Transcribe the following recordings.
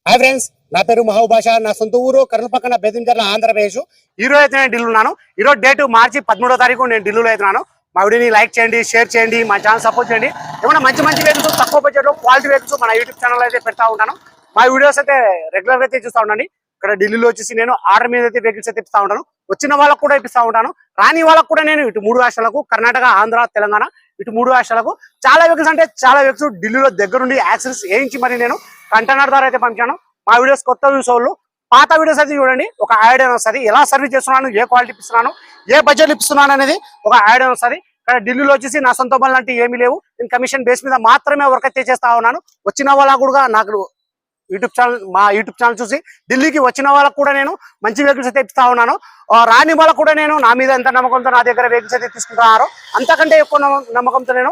Hi friends, నా పేరు మహబూబ్ బాషా. నా సొంత ఊరు కర్నూలు పక్కన బెదింకర్ల ఆంధ్రప్రదేశ్. ఈ రోజు అయితే నేను ఢిల్లీ ఉన్నాను. ఈ రోజు డేట్ మార్చి 13వ తారీఖు నేను ఢిల్లీలో అవుతున్నాను. మా వీడియోని లైక్ చేయండి, షేర్ చేయండి, మా ఛానల్ సపోర్ట్ చేయండి. ఏమైనా మంచి వెహికల్స్, తక్కువ బడ్జెట్లో క్వాలిటీ వెహికల్స్ మన యూట్యూబ్ ఛానల్ అయితే పెడతా ఉంటాను. మా వీడియోస్ అయితే రెగ్యులర్గా అయితే చూస్తూ ఉండండి. ఇక్కడ ఢిల్లీలో వచ్చేసి నేను ఆర్డర్ మీద అయితే వెహికల్స్ అయితే ఇప్పిస్తూ ఉంటాను. వచ్చిన వాళ్ళకు కూడా ఇప్పిస్తూ ఉంటాను. రాని వాళ్ళకు కూడా నేను ఇటు 3 రాష్ట్రాలకు, కర్ణాటక, ఆంధ్ర, తెలంగాణ, ఇటు 3 రాష్ట్రాలకు చాలా వెహికల్స్ అంటే చాలా వెహికల్స్ ఢిల్లీలో దగ్గరుండి యాక్సెస్ వేయించి మరి నేను కంటైనర్ ద్వారా అయితే పంపించాను. మా వీడియోస్ కొత్త వ్యూస్ వాళ్ళు పాత వీడియోస్ అయితే చూడండి, ఒక ఐడియా వస్తుంది. ఎలా సర్వీస్ చేస్తున్నాను, ఏ క్వాలిటీ ఇస్తున్నాను, ఏ బడ్జెట్ ఇస్తున్నాను అనేది ఒక ఐడియా వస్తుంది. ఇక్కడ ఢిల్లీలో వచ్చేసి నా సొంత పనులు అంటే ఏమీ లేవు. నేను కమిషన్ బేస్ మీద మాత్రమే వర్క్ అయితే చేస్తా ఉన్నాను. వచ్చిన వాళ్ళ కూడా నాకు మా యూట్యూబ్ ఛానల్ చూసి ఢిల్లీకి వచ్చిన వాళ్ళకు కూడా నేను మంచి వెహికల్స్ అయితే ఇస్తా ఉన్నాను. రాని వాళ్ళకు కూడా నేను నా మీద ఎంత నమ్మకంతో నా దగ్గర వెహికల్స్ అయితే తీసుకుంటున్నారో అంతకంటే ఎక్కువ నమ్మకంతో నేను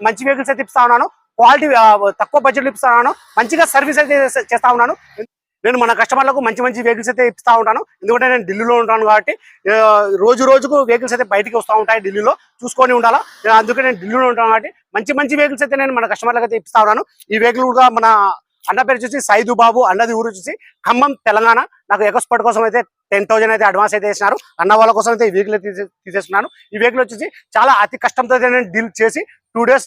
మంచి వెహికల్స్ అయితే ఇస్తా ఉన్నాను. క్వాలిటీ తక్కువ బడ్జెట్లో ఇస్తా ఉన్నాను. మంచిగా సర్వీస్ అయితే చేస్తా ఉన్నాను. నేను మన కస్టమర్లకు మంచి వెహికల్స్ అయితే ఇస్తా ఉంటాను. ఎందుకంటే నేను ఢిల్లీలో ఉంటాను కాబట్టి రోజుకు వెహికల్స్ అయితే బయటికి వస్తూ ఉంటాయి. ఢిల్లీలో చూసుకొని ఉండాలా. అందుకే నేను ఢిల్లీలో ఉంటాను కాబట్టి మంచి వెహికల్స్ అయితే నేను మన కస్టమర్లకు అయితే ఇస్తా ఉన్నాను. ఈ వెహికల్ కూడా మన అన్న పేరు చూసి సైదు బాబు, అన్నది ఊరు చూసి ఖమ్మం, తెలంగాణ. నాకు ఎక్స్పోర్ట్ కోసం అయితే 10,000 అయితే అడ్వాన్స్ అయితే వేసినారు. అన్న వాళ్ళ కోసం అయితే ఈ వెహికల్ తీసేస్తున్నాను. ఈ వెహికల్ వచ్చేసి చాలా అతి కష్టంతో నేను డీల్ చేసి 2 డేస్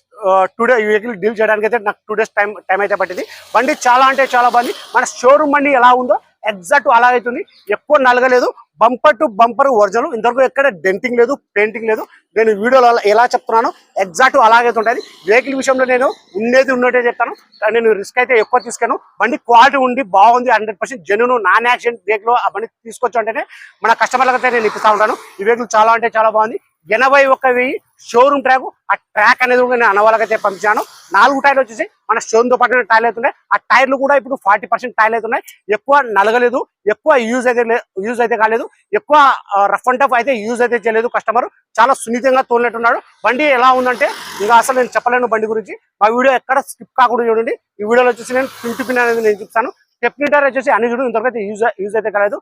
ఈ వెహికల్ డీల్ చేయడానికి అయితే నాకు 2 డేస్ టైం అయితే పట్టింది. బండి చాలా అంటే చాలా బాగుంది. మన షోరూమ్ బండి ఎలా ఉందో ఎగ్జాక్ట్ అలా అవుతుంది. ఎక్కువ నలగలేదు. Bumper to bumper original. ఇంతవరకు ఎక్కడ డెంటింగ్ లేదు, పెయింటింగ్ లేదు. నేను వీడియోలో ఎలా చెప్తున్నానో ఎగ్జాక్ట్ అలాగే ఉంటుంది. వెహికల్ విషయంలో నేను ఉన్నట్టే చెప్తాను. నేను రిస్క్ అయితే ఎక్కువ తీసుకాను. బండి క్వాలిటీ ఉండి బాగుంది. 100% జెన్యూన్ నాన్ యాక్సిడెంట్ వెహికల్ ఆ బండి తీసుకొచ్చు అంటేనే మన కస్టమర్లకు అయితే నేను ఇప్పిస్తా ఉంటాను. ఈ వెహికల్ చాలా అంటే చాలా బాగుంది. 81,000 షోరూమ్ ట్రాక్. ఆ ట్రాక్ అనేది కూడా నేను అన్న వాళ్ళకైతే పంపించాను. 4 టైర్లు వచ్చేసి మన షోరూమ్ తో పాటు టైర్లు అవుతున్నాయి. ఆ టైర్లు కూడా ఇప్పుడు 40% టైర్లు అవుతున్నాయి. ఎక్కువ నలగలేదు, ఎక్కువ యూజ్ అయితే కాలేదు, ఎక్కువ రఫ్ అండ్ టఫ్ అయితే యూజ్ అయితే చేయలేదు. కస్టమర్ చాలా సున్నితంగా తోలినట్టున్నాడు. బండి ఎలా ఉందంటే ఇంకా అసలు నేను చెప్పలేను బండి గురించి. మా వీడియో ఎక్కడ స్కిప్ కాకుండా చూడండి. ఈ వీడియోలో వచ్చేసి నేను పిన్ అనేది నేను చూస్తాను. స్టెప్నీ వచ్చేసి అన్ని చూడు ఇంతవరకు యూజ్ అయితే కాలేదు.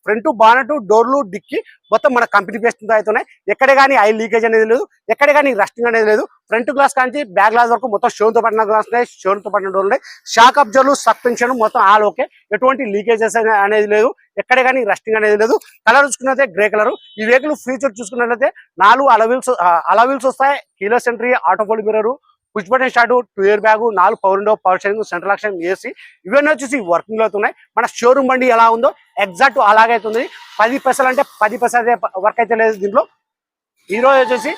ఫ్రంట్ బానెట్, డోర్లు, డిక్కి మొత్తం మన కంపెనీ పేస్ట్ అవుతున్నాయి. ఎక్కడే కానీ ఆయిల్ లీకేజ్ అనేది లేదు, ఎక్కడే కానీ రస్టింగ్ అనేది లేదు. ఫ్రంట్ గ్లాస్ కానీ బ్యాక్ గ్లాస్ వరకు మొత్తం షోన్తో పడిన గ్లాస్ ఉన్నాయి, షోన్తో పడిన డోర్లు ఉన్నాయి. షాక్ అబ్జర్వ్లు, సస్పెన్షన్ మొత్తం ఆల్ ఓకే. ఎటువంటి లీకేజెస్ అనేది లేదు, ఎక్కడే కానీ రస్టింగ్ అనేది లేదు. కలర్ చూసుకున్నట్లయితే గ్రే కలర్. ఈ వెహికల్ ఫ్యూచర్ చూసుకున్నట్లయితే 4 అలవీల్స్ వస్తాయి. Keyless entry, auto fold mirror, push button start, 2 air bag, 4 power window, power steering, central lock, AC ఇవన్నీ వచ్చేసి వర్కింగ్ లో అవుతున్నాయి. మన షోరూమ్ బండి ఎలా ఉందో ఎగ్జాక్ట్ అలాగే అవుతుంది. 10 పైసలు అంటే 10 పైసలు వర్క్ అయితే లేదు దీంట్లో. ఈ రోజు వచ్చేసి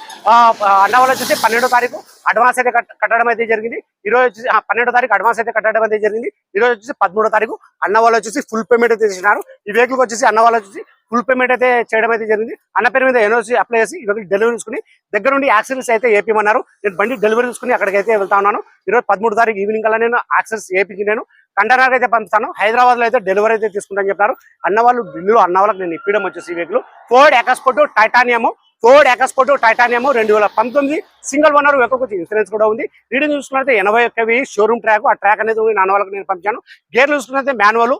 అన్న వాళ్ళు వచ్చేసి 12వ తారీఖు అడ్వాన్స్ అయితే కట్టడం అయితే జరిగింది. ఈ రోజు వచ్చేసి 12వ తారీఖు అడ్వాన్స్ అయితే కట్టడం అయితే జరిగింది. ఈ రోజు వచ్చేసి 13వ తారీఖు అన్న వాళ్ళు వచ్చేసి ఫుల్ పేమెంట్ అయితే చేసినారు. ఈ వెహికల్ వచ్చేసి అన్న వాళ్ళు వచ్చేసి ఫుల్ పేమెంట్ అయితే చేయడం అయితే జరిగింది. అన్న పేరు మీద ఎన్ఓసి అప్లై చేసి ఈ వెహికల్ డెలివరీ తీసుకుని దగ్గర నుండి యాక్సెస్ అయితే ఏపీమన్నారు. నేను బండి డెలివరీ తీసుకుని అక్కడికి అయితే వెళ్తా ఉన్నాను. ఈ రోజు 13వ తారీఖు ఈవినింగ్ కల్లా నేను యాక్సెస్ ఏపీకి నేను కంటైనర్ అయితే పంపిస్తాను. హైదరాబాద్ లో అయితే డెలివరీ అయితే తీసుకుంటాను చెప్పారు అన్న వాళ్ళు. ఢిల్లీలో అన్న వాళ్ళకి నేను ఇప్పడం వచ్చేసి ఈ vehicle Ford ఎకస్పోర్ట్ titanium 2019 single owner vehicle వచ్చి ఇన్సూరెన్స్ కూడా ఉంది. రీడింగ్ చూసుకున్నట్లయితే 81,000 షోరూమ్ ట్రాక్. ఆ ట్రాక్ అనేది నాన్న వాళ్ళకి నేను పంపించాను. గేర్లు చూసుకున్నట్లయితే మాన్యువల్,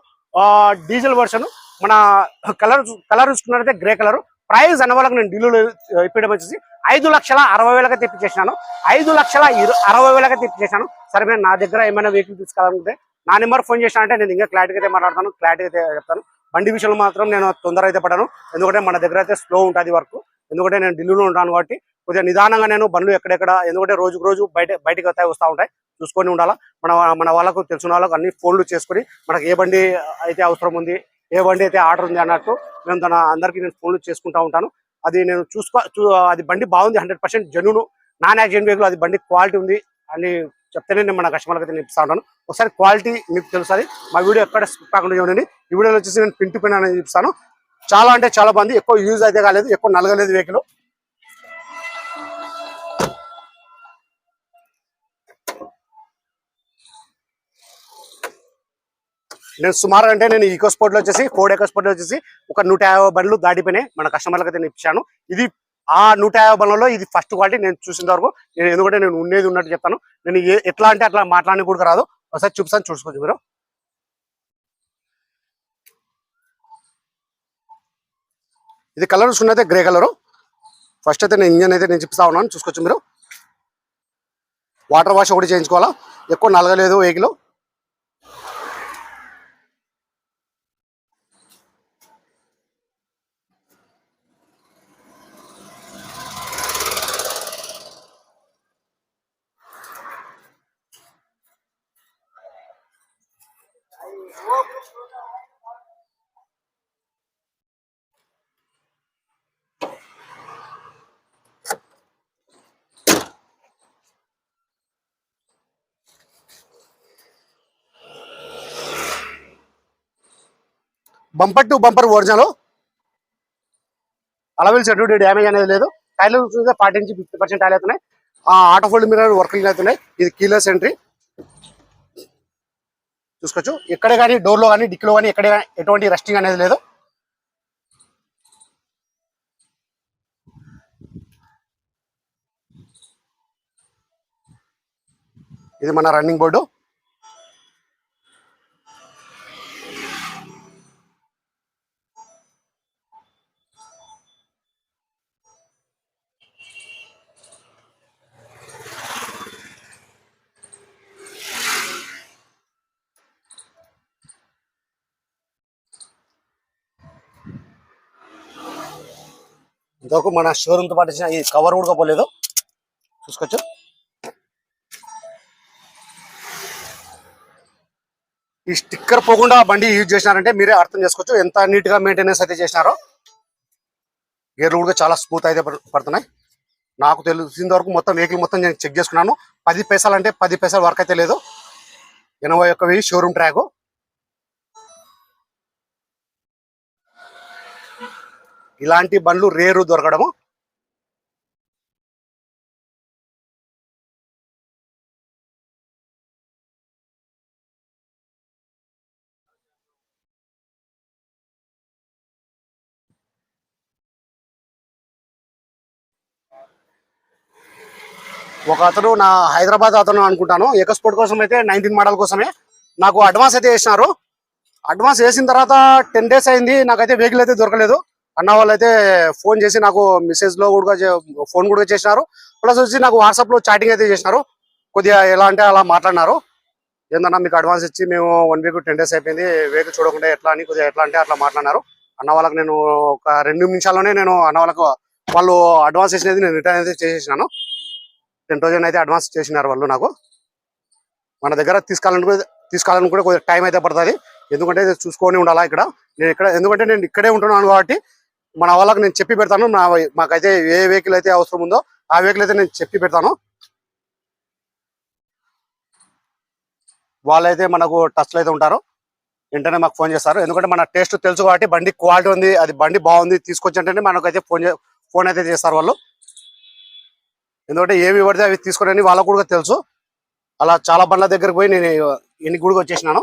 డీజిల్ వర్షన్. మన కలర్ చూసుకున్నట్లయితే గ్రే కలర్. ప్రైస్ అన్న వాళ్ళకి నేను ఢిల్లీలో ఇప్పడం వచ్చేసి 5,60,000 తెప్పించేసాను. 5,60,000 తెప్పించేసాను. సరే నేను నా దగ్గర ఏమైనా వెహికల్ తీసుకోవాలనుకుంటే నా నెంబర్ ఫోన్ చేసినా నేను ఇంకా క్లారిటీ అయితే మాట్లాడతాను, క్లారిటీ అయితే చెప్తాను. బండి విషయంలో మాత్రం నేను తొందర అయితే పడను. ఎందుకంటే మన దగ్గర అయితే స్లో ఉంటుంది వర్క్. ఎందుకంటే నేను ఢిల్లీలో ఉంటాను కాబట్టి కొద్దిగా నిదానంగా నేను బండ్లు ఎక్కడెక్కడ, ఎందుకంటే రోజు బయటకు వస్తూ ఉంటాయి, చూసుకొని ఉండాలా. మన వాళ్ళకు తెలిసిన వాళ్ళకు అన్ని ఫోన్లు చేసుకొని మనకు ఏ బండి అయితే అవసరం ఉంది, ఏ బండి అయితే ఆర్డర్ ఉంది అన్నట్టు మేము అందరికీ నేను ఫోన్లు చేసుకుంటూ ఉంటాను. అది నేను అది బండి బాగుంది, 100% జెన్యూన్ నాన్ యాక్సిడెంట్ వెహికల్. అది బండి క్వాలిటీ ఉంది అని చెప్తేనే నేను మన కస్టమర్కి అయితే ఇస్తా ఉంటాను. ఒకసారి క్వాలిటీ మీకు తెలుస్తుంది. మా వీడియో ఎక్కడ స్కిప్ కాకుండా చూడండి. ఈ వీడియోలో వచ్చేసి నేను పిన్ అనేది చూపిస్తాను. చాలా అంటే చాలా బాగుంది. ఎక్కువ యూజ్ అయితే కాలేదు, ఎక్కువ నలగలేదు వెహికల్. నేను సుమారు అంటే నేను ఈకోస్పోర్ట్ లో వచ్చేసి ఫోర్డ్ ఎకోస్పోర్ట్ లో వచ్చేసి ఒక 150 బండ్లు దాటిపోయినాయి మన కస్టమర్లకు అయితే నేను ఇచ్చాను. ఇది ఆ 150 బండ్లలో ఇది ఫస్ట్ క్వాలిటీ నేను చూసిన వరకు. నేను ఎందుకంటే నేను ఉన్నట్టు చెప్తాను. నేను ఎట్లా అంటే అట్లా మాట్లాడని కూడా రాదు. ఒకసారి చూపిస్తాను, చూసుకోవచ్చు మీరు. ఇది కలర్ చూసుకున్నైతే గ్రే కలరు. ఫస్ట్ అయితే నేను ఇంజన్ అయితే నేను చూపిస్తా ఉన్నాను, చూసుకోవచ్చు మీరు. వాటర్ వాష్ ఒకటి చేయించుకోవాలా, ఎక్కువ నలగలేదు vehicle. Bumper to bumper original, alloy wheels ఎటువంటి డ్యామేజ్ అనేది లేదు. టైర్లు చూస్తే 40 నుంచి 50% టైర్లు అవుతున్నాయి. ఆటో ఫోల్డ్ మిర్రర్ వర్కింగ్ అవుతున్నాయి. ఇది కీలెస్ ఎంట్రీ చూసుకోవచ్చు. ఎక్కడే కానీ డోర్లో కానీ డిక్కీలో కానీ ఎక్కడే ఎటువంటి రస్టింగ్ అనేది లేదు. ఇది మన రన్నింగ్ బోర్డు. ఇంతవరకు మన షోరూమ్ తో పాటు ఈ కవర్ కూడా పోలేదు చూసుకోవచ్చు. ఈ స్టిక్కర్ పోకుండా బండి యూజ్ చేసినారంటే మీరే అర్థం చేసుకోవచ్చు ఎంత నీట్ గా మెయింటెనెన్స్ అయితే చేసినారో. గేర్లు కూడా చాలా స్మూత్ అయితే పడుతున్నాయి. నాకు తెలిసిన వరకు మొత్తం వెహికల్ మొత్తం నేను చెక్ చేసుకున్నాను. 10 పైసలు అంటే 10 పైసల వర్క్ అయితే లేదు. 81,000 షోరూమ్ ట్రాక్. ఇలాంటి బండ్లు రేరు దొరకడము. ఒక అతను నా హైదరాబాద్ అతను అనుకుంటాను, ఎకస్పోర్ట్ కోసం అయితే 19 మోడల్ కోసమే నాకు అడ్వాన్స్ అయితే వేసినారు. అడ్వాన్స్ వేసిన తర్వాత 10 డేస్ అయింది, నాకైతే వెహికల్ అయితే దొరకలేదు. అన్న వాళ్ళు అయితే ఫోన్ చేసి నాకు మెసేజ్ లో కూడా ఫోన్ కూడా చేసినారు. ప్లస్ వచ్చి నాకు వాట్సాప్ లో చాటింగ్ అయితే చేసినారు. కొద్దిగా ఎలా అంటే అలా మాట్లాడినారు. ఏందన్నా మీకు అడ్వాన్స్ ఇచ్చి మేము 1 వీక్ 10 డేస్ అయిపోయింది, వెహికల్ చూడకుండా ఎట్లా అని కొద్దిగా ఎట్లా అంటే అట్లా మాట్లాడినారు. అన్న వాళ్ళకి నేను ఒక 2 నిమిషాల్లోనే నేను అన్న వాళ్ళకు వాళ్ళు అడ్వాన్స్ ఇచ్చినది నేను రిటర్న్ అయితే చేసేసినాను. 10,000 అయితే అడ్వాన్స్ చేసినారు వాళ్ళు నాకు. మన దగ్గర తీసుకోవాలని కూడా కొద్దిగా టైం అయితే పడుతుంది. ఎందుకంటే చూసుకొని ఉండాలా ఇక్కడ. ఎందుకంటే నేను ఇక్కడే ఉంటున్నాను కాబట్టి మన వాళ్ళకి నేను చెప్పి పెడతాను. మాకైతే ఏ వెహికల్ అయితే అవసరం ఉందో ఆ వెహికల్ అయితే నేను చెప్పి పెడతాను. వాళ్ళైతే మనకు టచ్లో అయితే ఉంటారు. వెంటనే మాకు ఫోన్ చేస్తారు. ఎందుకంటే మన టేస్ట్ తెలుసు కాబట్టి బండి క్వాలిటీ ఉంది, అది బండి బాగుంది తీసుకొచ్చి అంటే మనకైతే ఫోన్ అయితే చేస్తారు వాళ్ళు. ఎందుకంటే ఏవి పడితే అవి తీసుకుని వాళ్ళకు కూడా తెలుసు. అలా చాలా బండ్ల దగ్గరికి పోయి నేను ఎన్ని గుడికి వచ్చేసినాను.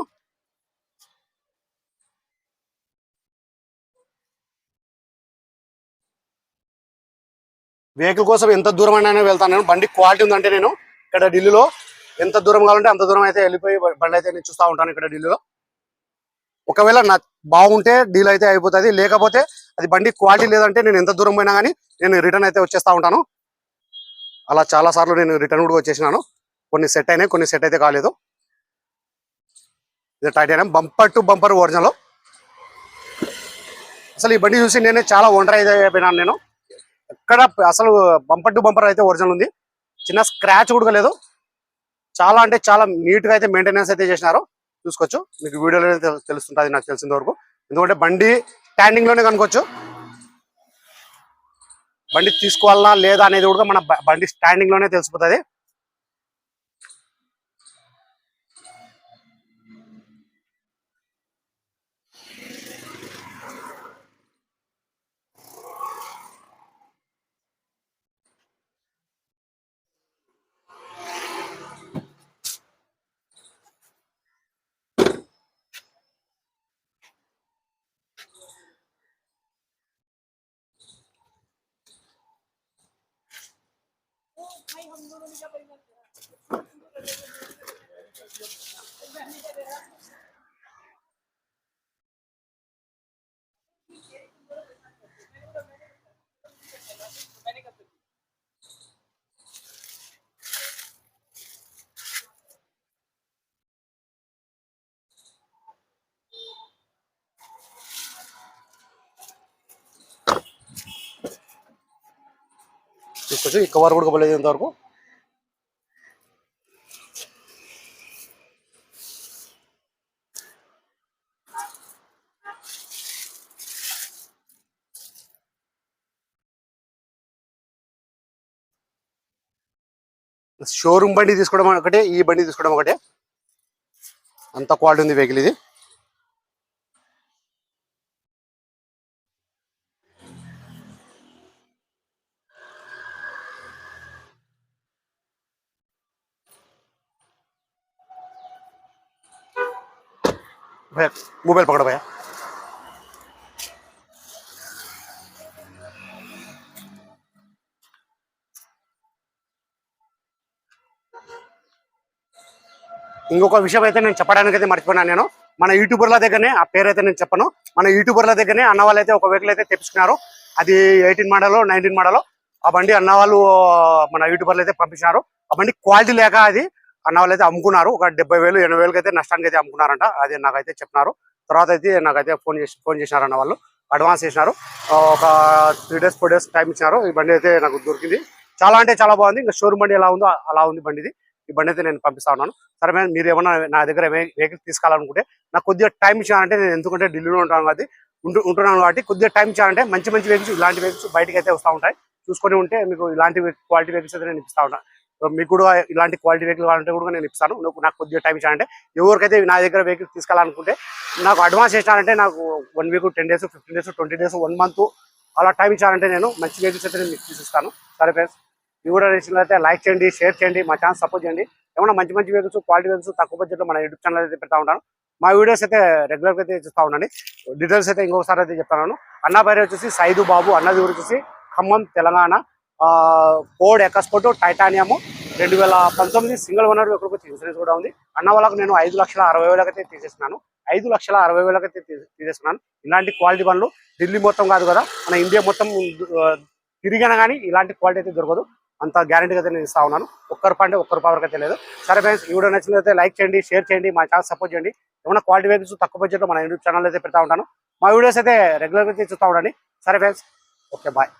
వెహికల్ కోసం ఎంత దూరం అయినా వెళ్తాను నేను. బండి క్వాలిటీ ఉందంటే నేను ఇక్కడ ఢిల్లీలో ఎంత దూరం కావాలంటే అంత దూరం అయితే వెళ్ళిపోయి బండి అయితే నేను చూస్తూ ఉంటాను ఇక్కడ ఢిల్లీలో. ఒకవేళ నా బాగుంటే డీల్ అయితే అయిపోతుంది, లేకపోతే అది బండి క్వాలిటీ లేదంటే నేను ఎంత దూరం పోయినా కానీ నేను రిటర్న్ అయితే వచ్చేస్తూ ఉంటాను. అలా చాలా సార్లు నేను రిటర్న్ కూడా వచ్చేసినాను. కొన్ని సెట్ అయినాయి, కొన్ని సెట్ అయితే కాలేదు. ఇది titanium bumper to bumper original. అసలు ఈ బండి చూసి నేనే చాలా ఒంటరి అయితే అయిపోయినాను నేను. ఎక్కడ అసలు బంపర్ టు బంపర్ అయితే ఒరిజినల్ ఉంది, చిన్న స్క్రాచ్ కూడా లేదు. చాలా అంటే చాలా నీట్ గా అయితే మెయింటెనెన్స్ అయితే చేసినారు. చూసుకోవచ్చు, మీకు వీడియోలో తెలుస్తుంటుంది నాకు తెలిసిన వరకు. ఎందుకంటే బండి స్టాండింగ్ లోనే కనుకోవచ్చు. బండి తీసుకోవాలన్నా లేదా అనేది కూడా మన బండి స్టాండింగ్ లోనే తెలిసిపోతుంది. చూసుకోవచ్చు, ఈ కవర్ కూడా పోలేదు ఇంతవరకు. షోరూమ్ బండి తీసుకోవడం ఒకటే, ఈ బండి తీసుకోవడం ఒకటే. అంత క్వాలిటీ ఉంది వెహికల్ ఇది. भैया मोबाइल पकड़ो भैया। ఇంకొక విషయం అయితే నేను చెప్పడానికి అయితే మర్చిపోయినాను. నేను మన యూట్యూబర్ల దగ్గరనే, ఆ పేరు అయితే నేను చెప్పను, మన యూట్యూబర్ల దగ్గరనే అన్న వాళ్ళు అయితే ఒక వెహికల్ అయితే తెప్పించుకున్నారు. అది 18 మోడల్ 19 మోడల్. ఆ బండి అన్న వాళ్ళు మన యూట్యూబర్లు అయితే పంపించినారు. ఆ బండి క్వాలిటీ లేక అది అన్న వాళ్ళు అయితే అమ్ముకున్నారు. ఒక 70,000 80,000 అయితే నష్టానికి అయితే అమ్ముకున్నారంట. అది నాకైతే చెప్పినారు. తర్వాత అయితే నాకైతే ఫోన్ చేసినారు అన్న వాళ్ళు, అడ్వాన్స్ చేసినారు. ఒక 3 days 4 days టైం ఇచ్చినారు. ఈ బండి అయితే నాకు దొరికింది. చాలా అంటే చాలా బాగుంది. ఇంకా షోరూమ్ బండి ఎలా ఉందో అలా ఉంది బండిది. ఈ బండి అయితే నేను పంపిస్తా ఉన్నాను. సరే మేడం, మీరు ఏమన్నా నా దగ్గర వెహికల్ తీసుకోవాలనుకుంటే నాకు కొద్దిగా టైం ఇచ్చానంటే, నేను ఎందుకంటే ఢిల్లీలో ఉంటాను కాబట్టి ఉంటున్నాను కాబట్టి కొద్దిగా టైం ఇచ్చానంటే మంచి మంచి వెహికల్స్, ఇలాంటి వెహికల్స్ బయటకి అయితే వస్తూ ఉంటాయి. చూసుకొని ఉంటే మీకు ఇలాంటి క్వాలిటీ వెహికల్స్ అయితే నేను ఇప్పిస్తా ఉంటాను. మీకు కూడా ఇలాంటి క్వాలిటీ వెహికల్ కావాలంటే కూడా నేను ఇస్తాను. నాకు కొద్దిగా టైం ఇచ్చానంటే, ఎవరికైతే నా దగ్గర వెహికల్ తీసుకోవాలనుకుంటే నాకు అడ్వాన్స్ చేసినారంటే, నాకు 1 week 10 days 15 days 20 days 1 month అలా టైం ఇచ్చారంటే నేను మంచి వెహికల్స్ అయితే నేను మీకు తీసిస్తాను. సరే ఫ్రెండ్స్, ఈ వీడియో నచ్చినట్లయితే లైక్ చేయండి, షేర్ చేయండి, మా ఛానల్ సపోర్ట్ చేయండి. ఏమైనా మంచి మంచి వెహికల్స్, క్వాలిటీ వెహికల్స్ తక్కువ బడ్జెట్లో మన యూట్యూబ్ ఛానల్ అయితే పెడతా ఉంటాను. మా వీడియోస్ అయితే రెగ్యులర్గా అయితే చూస్తూ ఉండండి. డీటెయిల్స్ అయితే ఇంకొకసారి అయితే చెప్తాను. అన్న పేరు వచ్చేసి సైదు బాబు, అన్నది ఊరు వచ్చేసి Khammam Telangana. Ford ఎకస్పోర్ట్ titanium 2019 single owner vehicle వచ్చి ఇన్సూరెన్స్ కూడా ఉంది. అన్న వాళ్ళకు నేను 5,60,000 అయితే తీసేస్తున్నాను. 5,60,000 అయితే తీసేస్తున్నాను. ఇలాంటి క్వాలిటీ బండ్లు ఢిల్లీ మొత్తం కాదు కదా, మన ఇండియా మొత్తం తిరిగినా కానీ ఇలాంటి క్వాలిటీ అయితే దొరకదు. అంత గ్యారెంటీగా అయితే నేను ఇస్తా ఉన్నాను. ఒక్కరు పంటే ఒక్కరు పవర్ అయితే లేదు. సరే ఫ్రెండ్స్, ఈ వీడియో నచ్చినట్లయితే లైక్ చేయండి, షేర్ చేయండి, మా ఛానల్ సపోర్ట్ చేయండి. ఏమైనా క్వాలిటీ వెహికల్స్ తక్కువ బడ్జెట్లో మన యూట్యూబ్ ఛానల్ అయితే పెడతా ఉంటాను. మా వీడియోస్ అయితే రెగ్యులర్గా అయితే చూస్తూ ఉండండి. సరే ఫ్రెండ్స్, ఓకే బాయ్.